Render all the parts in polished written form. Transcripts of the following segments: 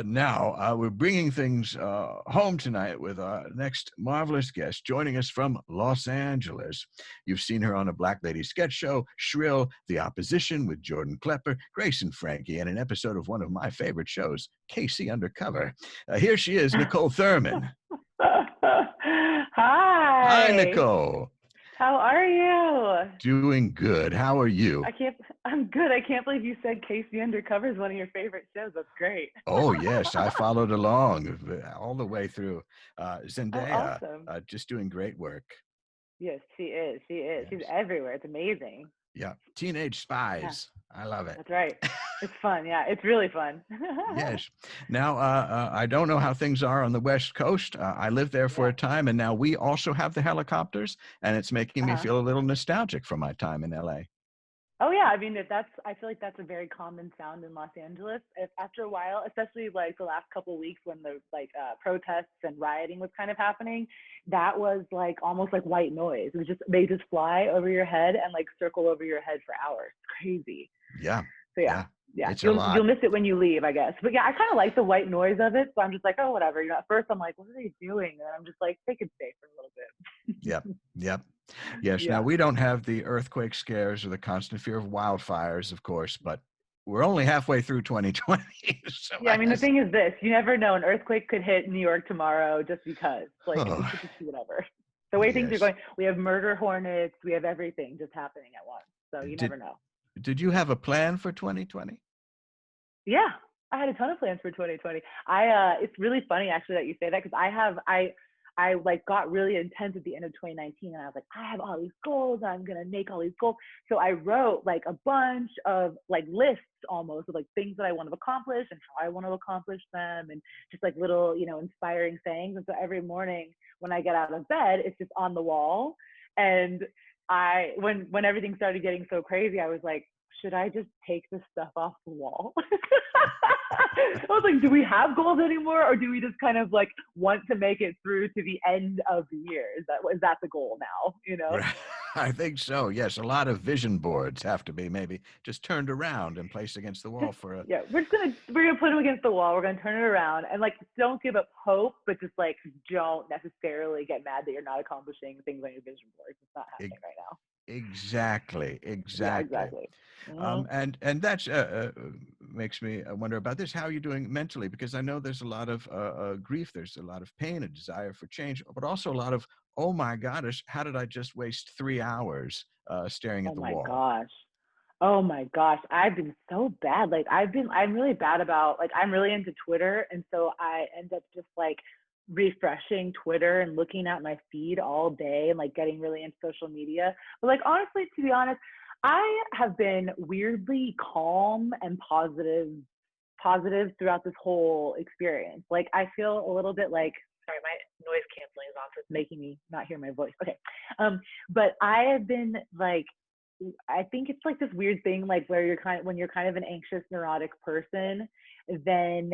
Now, we're bringing things home tonight with our next marvelous guest joining us from Los Angeles. You've seen her on a Black Lady sketch show, Shrill, The Opposition with Jordan Klepper, Grace and Frankie, and an episode of one of my favorite shows, Casey Undercover. Here she is, Niccole Thurman. Hi. Hi, Niccole. How are you? Doing good. How are you? I'm good. I can't believe you said Casey Undercover is one of your favorite shows. That's great. Oh, yes. I followed along all the way through. Zendaya, awesome. Just doing great work. Yes, she is. She is. Yes. She's everywhere. It's amazing. Yeah. Teenage Spies. Yeah. I love it. That's right. It's fun. Yeah, it's really fun. Yes. Now, I don't know how things are on the West Coast. I lived there for a time, and now we also have the helicopters, and it's making me feel a little nostalgic from my time in LA. Oh yeah, I mean, I feel like that's a very common sound in Los Angeles. After a while, especially like the last couple of weeks when the protests and rioting was kind of happening, that was like almost like white noise. It was just, they just fly over your head and like circle over your head for hours. It's crazy. Yeah. So yeah. It's you'll miss it when you leave, I guess. But yeah, I kind of like the white noise of it. So I'm just like, oh, whatever. You know, at first I'm like, what are they doing? And then I'm just like, they could stay for a little bit. Yep. Yes. Yeah. Now, we don't have the earthquake scares or the constant fear of wildfires, of course, but we're only halfway through 2020. So yeah, I mean, the thing is this, you never know. An earthquake could hit New York tomorrow just because. Like, it could just be whatever. The way things are going, we have murder hornets, we have everything just happening at once. So you never know. Did you have a plan for 2020? Yeah, I had a ton of plans for 2020. It's really funny actually that you say that, because I like got really intense at the end of 2019, and I was like, I have all these goals, and I'm gonna make all these goals. So I wrote like a bunch of like lists almost of like things that I want to accomplish and how I want to accomplish them, and just like little, inspiring sayings. And so every morning when I get out of bed, it's just on the wall. And when everything started getting so crazy, I was like, should I just take this stuff off the wall? I was like, do we have goals anymore, or do we just kind of like want to make it through to the end of the year? Is that the goal now? I think so. Yes, a lot of vision boards have to be maybe just turned around and placed against the wall for a. Yeah, we're gonna put them against the wall. We're gonna turn it around and like don't give up hope, but just like don't necessarily get mad that you're not accomplishing things on your vision board. It's not happening right now. Exactly. Yeah, exactly. And that's makes me wonder about this. How are you doing mentally? Because I know there's a lot of grief, there's a lot of pain, a desire for change, but also a lot of, oh my gosh, how did I just waste 3 hours staring at the wall? Oh my gosh, I've been so bad. Like I'm really bad about, like, I'm really into Twitter, and so I end up just like refreshing Twitter and looking at my feed all day and like getting really into social media. But like honestly, to be honest, I have been weirdly calm and positive throughout this whole experience. Like I feel a little bit like, sorry, my noise canceling is on, so it's making me not hear my voice. Okay. But I have been like, I think it's like this weird thing, like where when you're kind of an anxious, neurotic person, then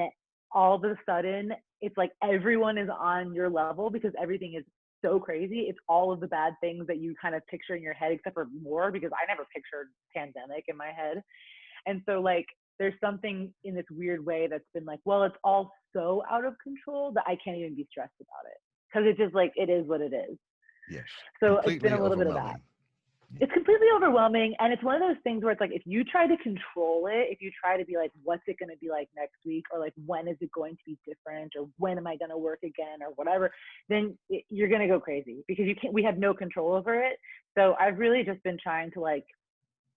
all of a sudden it's like everyone is on your level because everything is so crazy. It's all of the bad things that you kind of picture in your head, except for more, because I never pictured pandemic in my head. And so like there's something in this weird way that's been like, well, it's all so out of control that I can't even be stressed about it, because it's just like, it is what it is. Yes. So it's been a little bit of that. It's completely overwhelming. And it's one of those things where it's like, if you try to control it, if you try to be like, what's it going to be like next week? Or like, when is it going to be different? Or when am I going to work again? Or whatever, then you're going to go crazy, because we have no control over it. So I've really just been trying to like,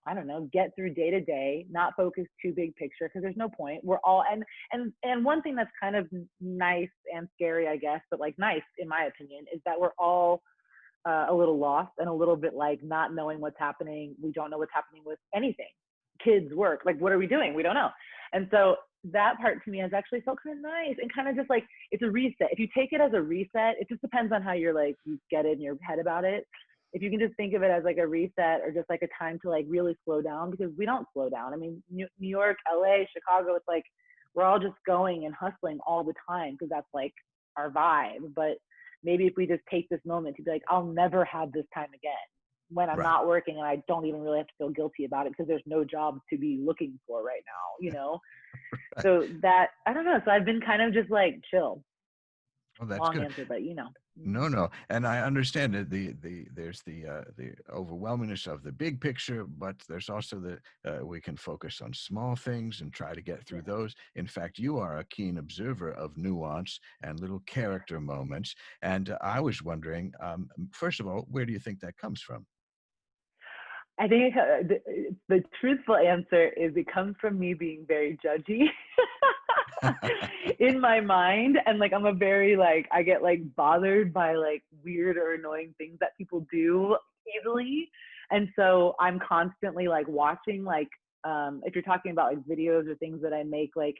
I don't know, get through day to day, not focus too big picture, because there's no point. We're all, and one thing that's kind of nice and scary, I guess, but like nice in my opinion, is that we're all a little lost and a little bit like not knowing what's happening. We don't know what's happening with anything. Kids, work, like what are we doing? We don't know. And so that part to me has actually felt kind of nice, and kind of just like, it's a reset. If you take it as a reset, it just depends on how you're like, you get it in your head about it. If you can just think of it as like a reset, or just like a time to like really slow down, because we don't slow down. I mean, New York, LA, Chicago, it's like we're all just going and hustling all the time, because that's like our vibe. But maybe if we just take this moment to be like, I'll never have this time again, when I'm Right. not working, and I don't even really have to feel guilty about it because there's no job to be looking for right now. So that, I don't know. So I've been kind of just like chill. Well, that's Long good. answer, but No, no, and I understand that there's the overwhelmingness of the big picture, but there's also we can focus on small things and try to get through those. In fact, you are a keen observer of nuance and little character moments, and I was wondering, first of all, where do you think that comes from? I think the truthful answer is it comes from me being very judgy in my mind. And like, I'm a very like, I get like bothered by like weird or annoying things that people do easily. And so I'm constantly like watching, like, if you're talking about like videos or things that I make, like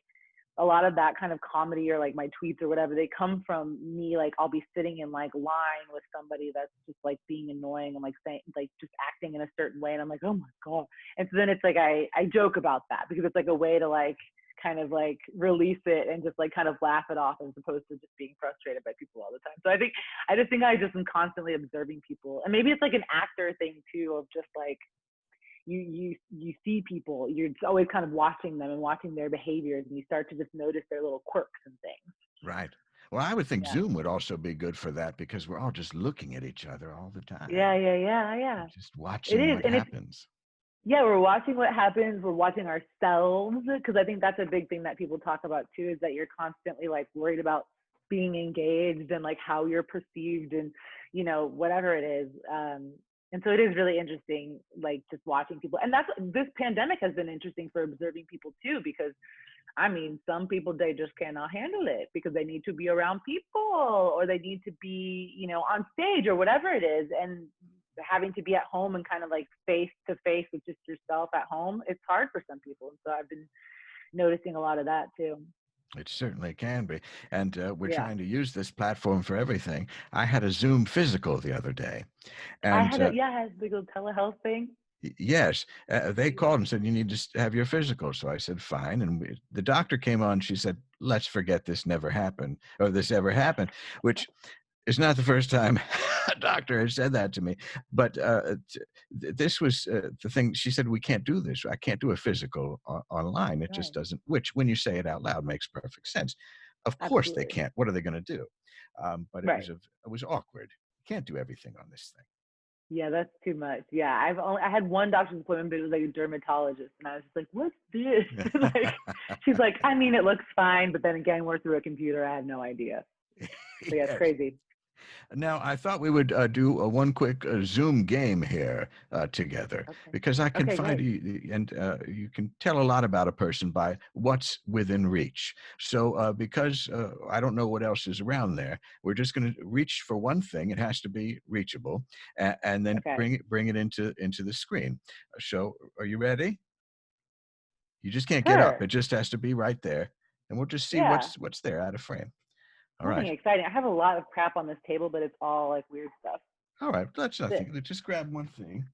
a lot of that kind of comedy or like my tweets or whatever, they come from me. Like I'll be sitting in like line with somebody that's just like being annoying and like saying, like just acting in a certain way. And I'm like, oh my God. And so then it's like, I joke about that because it's like a way to like kind of like release it and just like kind of laugh it off as opposed to just being frustrated by people all the time. So I just am constantly observing people. And maybe it's like an actor thing too, of just like, you see people, you're always kind of watching them and watching their behaviors, and you start to just notice their little quirks and things. Right. Well, I would think Yeah. Zoom would also be good for that because we're all just looking at each other all the Yeah, time, yeah, yeah, yeah. just It watching is. what And it's, happens. yeah, we're watching what happens. We're watching ourselves, because I think that's a big thing that people talk about too, is that you're constantly like worried about being engaged and like how you're perceived and, whatever it is. And so it is really interesting, like just watching people. And this pandemic has been interesting for observing people too, because I mean, some people, they just cannot handle it because they need to be around people or they need to be, on stage or whatever it is. And having to be at home and kind of like face to face with just yourself at home, it's hard for some people. And so I've been noticing a lot of that too. It certainly can be. And we're Yeah. trying to use this platform for everything. I had a Zoom physical the other day. I And had a big old telehealth thing. yes, they called and said, you need to have your physical. So I said, fine. And the doctor came on. She said, let's forget this never happened or this ever happened, which is not the first time a doctor has said that to me. But this was the thing. She said, we can't do this. I can't do a physical online. It just Right. doesn't, which when you say it out loud makes perfect sense. Of course they Absolutely. can't. What are they going to do? But Right. it was awkward. You can't do everything on this thing. Yeah, that's too much. Yeah, I had one doctor's appointment, but it was like a dermatologist, and I was just like, "What's this?" Like, she's like, "I mean, it looks fine, but then again, we're through a computer. I have no idea." So yeah, it's Yes. crazy. Now, I thought we would do one quick Zoom game here together Okay. because I can Okay, find great. you, and you can tell a lot about a person by what's within reach. So, because I don't know what else is around there, we're just going to reach for one thing. It has to be reachable, and then Okay. bring it into the screen. So, are you ready? You just can't get up. Sure. It just has to be right there, and we'll just see Yeah. what's there out of frame. All Nothing right. exciting. I have a lot of crap on this table, but it's all like weird stuff. All right, that's This. nothing. Let's just grab one thing.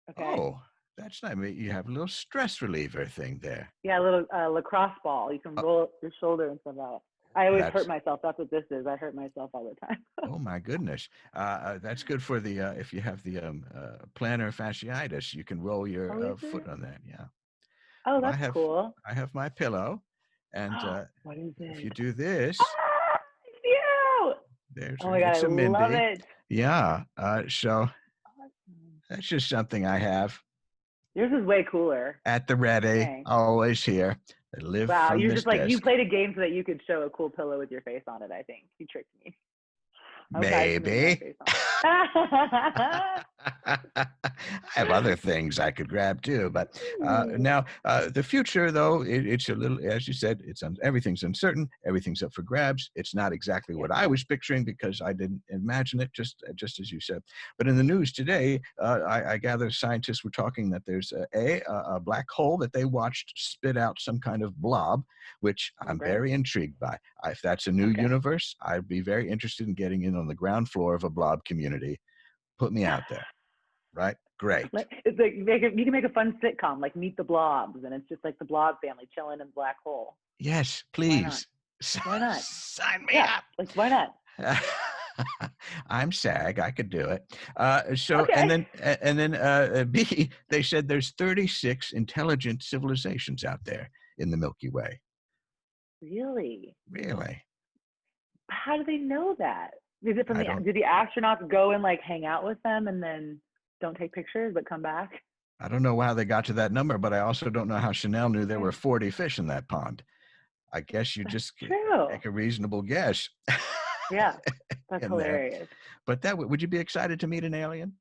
Okay. Oh, that's nice. You have a little stress reliever thing there. Yeah, a little lacrosse ball. You can Uh, roll your shoulder and stuff out. I always hurt that's myself. That's what this is. I hurt myself all the time. oh my goodness. That's good for the if you have the plantar fasciitis, you can roll your Oh, is foot it? on that. Yeah. Oh, Well, that's cool. I have my pillow, and What is if you it? do this, Ah, it's you! there's Oh my God, I it's a love Mindy. it. Yeah. So Awesome. that's just something I have Yours is way cooler. at the ready, Dang. always here. I live Wow, from you're this just like, you desk. played a game so that you could show a cool pillow with your face on it, I think. You tricked me. Okay, I should move my Maybe. face on. I have other things I could grab too, but now the future, though, it's a little, as you said, everything's uncertain, everything's up for grabs. It's not exactly Yeah. what I was picturing because I didn't imagine it, just as you said. But in the news today, I gather scientists were talking that there's a black hole that they watched spit out some kind of blob, which Oh, I'm great. very intrigued by. If that's a new Okay. universe, I'd be very interested in getting in on the ground floor of a blob community. Put me out there, right? Great. It's like you can make a fun sitcom like Meet the Blobs, and it's just like the Blob family chilling in the black hole. Yes, Why not? please. Why not? Sign me Yeah, up. like why not? I'm SAG. I could do it. So, Okay. and then B, they said there's 36 intelligent civilizations out there in the Milky Way. Really? Really? How do they know that? Is it from I don't. do the astronauts go and like hang out with them and then don't take pictures but come back? I don't know how they got to that number, but I also don't know how Chanel knew there were Right. 40 fish in that pond. I guess you That's just true. make a reasonable guess. Yeah, that's In there. hilarious. But would you be excited to meet an alien?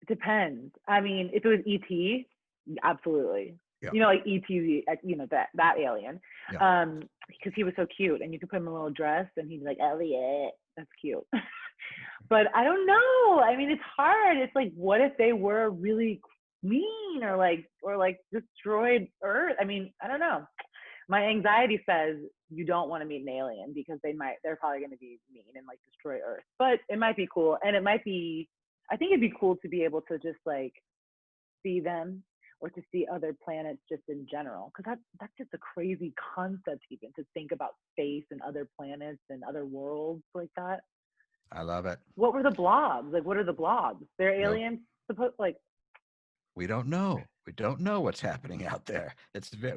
It depends. I mean, if it was ET, absolutely. Yeah. You know, like ET, you know, that alien. Yeah. Because he was so cute, and you could put him in a little dress, and he'd be like, Elliot, that's cute. But I don't know. I mean, it's hard. It's like, what if they were really mean or like destroyed Earth? I mean, I don't know. My anxiety says you don't want to meet an alien because they're probably going to be mean and like destroy Earth. But it might be cool, and it might be. I think it'd be cool to be able to just like see them or to see other planets just in general, because that's just a crazy concept even to think about space and other planets and other worlds like that. I love it. What were the blobs? Like, what are the blobs? They're No, aliens supposed like. we don't know. We don't know what's happening out there.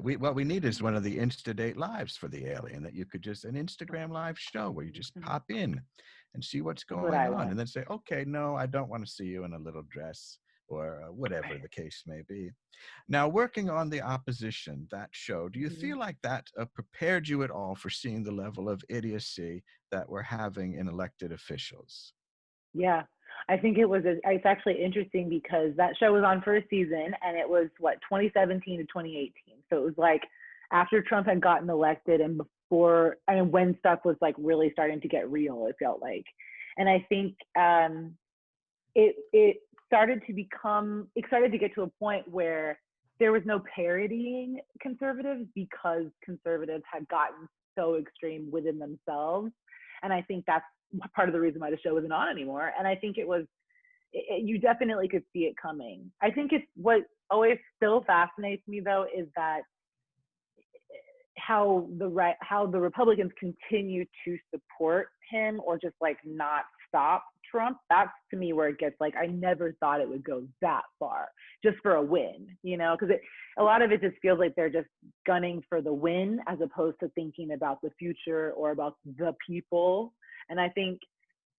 What we need is one of the Insta-date lives for the alien, that you could just an Instagram live show where you just pop in and see what's That's what going I on, want. and then say, okay, no, I don't want to see you in a little dress, or whatever Right. the case may be. Now, working on The Opposition, that show, do you Mm-hmm. feel like that prepared you at all for seeing the level of idiocy that we're having in elected officials? Yeah, I think it's actually interesting because that show was on first season and it was what 2017 to 2018. So it was like after Trump had gotten elected and before, I mean, when stuff was like really starting to get real, it felt like. And I think it it started to get to a point where there was no parodying conservatives because conservatives had gotten so extreme within themselves. And I think that's part of the reason why the show wasn't on anymore. And I think you definitely could see it coming. I think it's what always still fascinates me though is that how the Republicans continue to support him or just like not stop Trump. That's to me where it gets like I never thought it would go that far just for a win, you know, because a lot of it just feels like they're just gunning for the win as opposed to thinking about the future or about the people. And I think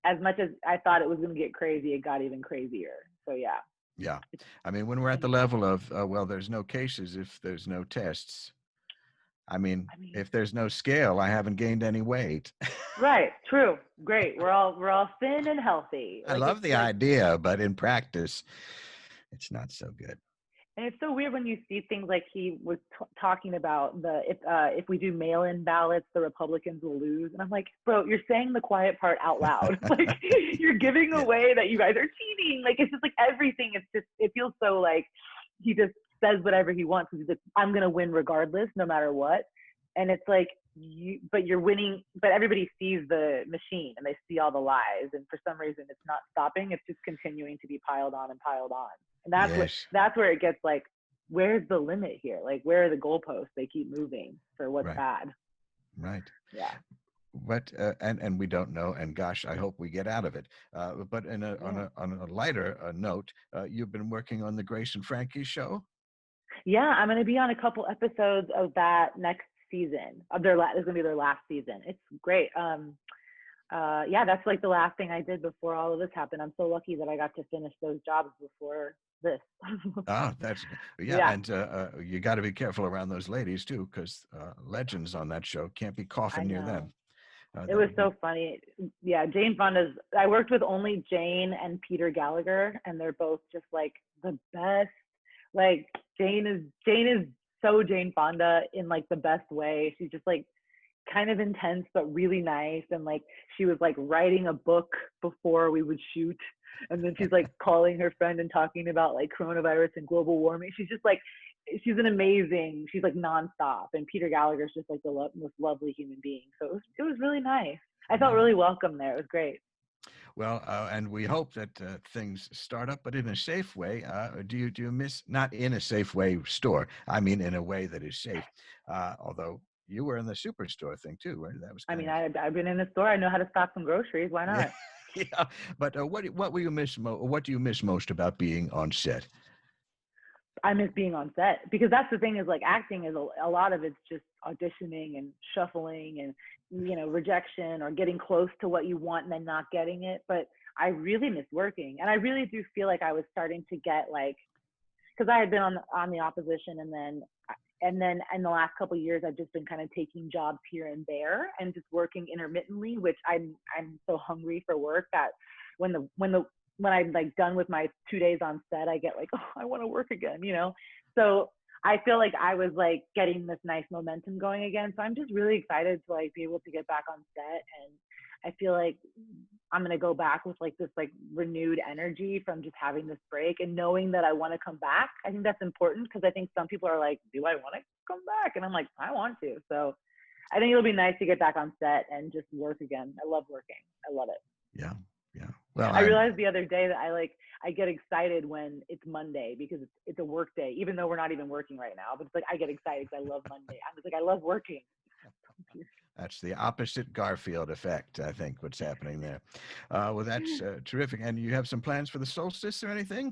as much as I thought it was going to get crazy, it got even crazier. So yeah. Yeah. I mean, when we're at the level of, well, there's no cases if there's no tests. I mean, if there's no scale, I haven't gained any weight. Right. True. Great. We're all thin and healthy. I Like love it's the like, idea, but in practice, it's not so good. and it's so weird when you see things like he was talking about if we do mail-in ballots, the Republicans will lose. And I'm like, bro, you're saying the quiet part out loud. Like you're giving Yeah. away that you guys are cheating. Like it's just like everything. It feels so like he just says whatever he wants. He's like, I'm gonna win regardless, no matter what. And it's like but you're winning. But everybody sees the machine and they see all the lies. And for some reason, it's not stopping. It's just continuing to be piled on and piled on. And Yes. that's where it gets like, where's the limit here? Like, where are the goalposts? They keep moving for what's Right. bad. Right. Yeah. But and we don't know. And gosh, I hope we get out of it. But on a lighter note, you've been working on the Grace and Frankie show. Yeah, I'm going to be on a couple episodes of that next season. It's going to be their last season. It's great. Yeah, that's like the last thing I did before all of this happened. I'm so lucky that I got to finish those jobs before this. Oh, that's yeah, Yeah, and you got to be careful around those ladies too, because legends on that show can't be I coughing near know. them. It That was would be so funny. Yeah, Jane Fonda's. I worked with only Jane and Peter Gallagher, and they're both just like the best. Like Jane is so Jane Fonda in like the best way. She's just like kind of intense but really nice, and like she was like writing a book before we would shoot, and then she's like calling her friend and talking about like coronavirus and global warming. She's she's like nonstop, and Peter Gallagher's just like the most lovely human being. So it was really nice. I felt yeah. really welcome there. It was great. Well, and we hope that things start up, but in a safe way. Do you miss, not in a safe way store? I mean, in a way that is safe. Although you were in the superstore thing too, right? That was I mean, kind of I've been in the store. I know how to stock some groceries. Why yeah, not? yeah. But what will you miss? What do you miss most about being on set? I miss being on set because that's the thing is like acting is a lot of it's just auditioning and shuffling and rejection or getting close to what you want and then not getting it. But I really miss working, and I really do feel like I was starting to get like because I had been on the opposition and then in the last couple of years I've just been kind of taking jobs here and there and just working intermittently, which I'm so hungry for work that when I'm like done with my 2 days on set, I get like, oh, I want to work again, So I feel like I was like getting this nice momentum going again. So I'm just really excited to like be able to get back on set, and I feel like I'm gonna go back with like this like renewed energy from just having this break and knowing that I want to come back. I think that's important because I think some people are like, do I want to come back? And I'm like, I want to. So I think it'll be nice to get back on set and just work again. I love working. I love it. Yeah, yeah. Well, I realized the other day that I get excited when it's Monday because it's a work day, even though we're not even working right now. But it's like I get excited because I love Monday. I'm just like I love working. That's the opposite Garfield effect, I think, what's happening there. Well, that's terrific. And you have some plans for the solstice or anything?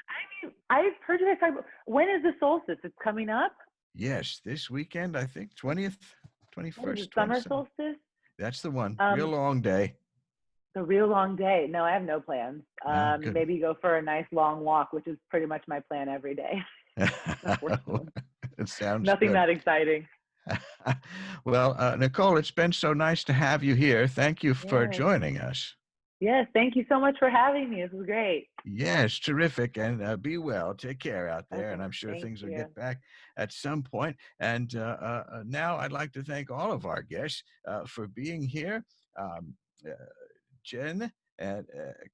I mean, I've heard you guys talk about when is the solstice? It's coming up. Yes, this weekend, I think, 20th, What is 21st, it, summer 27th. solstice? That's the one. Real Um, long day. the real long day. No, I have no plans. No, good. Maybe go for a nice long walk, which is pretty much my plan every day. Unfortunately, It sounds nothing good. that exciting. Well, Niccole, it's been so nice to have you here. Thank you for Yes. joining us. Yes. Thank you so much for having me. This was great. Yes, terrific. And be well. Take care out there. And Okay. I'm sure Thank things will you. get back at some point. And now I'd like to thank all of our guests for being here. Um, uh, Jen and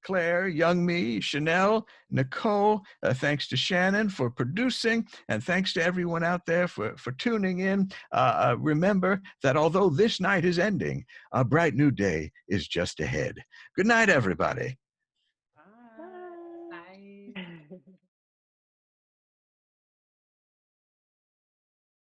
Claire, Young Me, Chanel, Niccole. Thanks to Shannon for producing, and thanks to everyone out there for tuning in. Remember that although this night is ending, a bright new day is just ahead. Good night, everybody.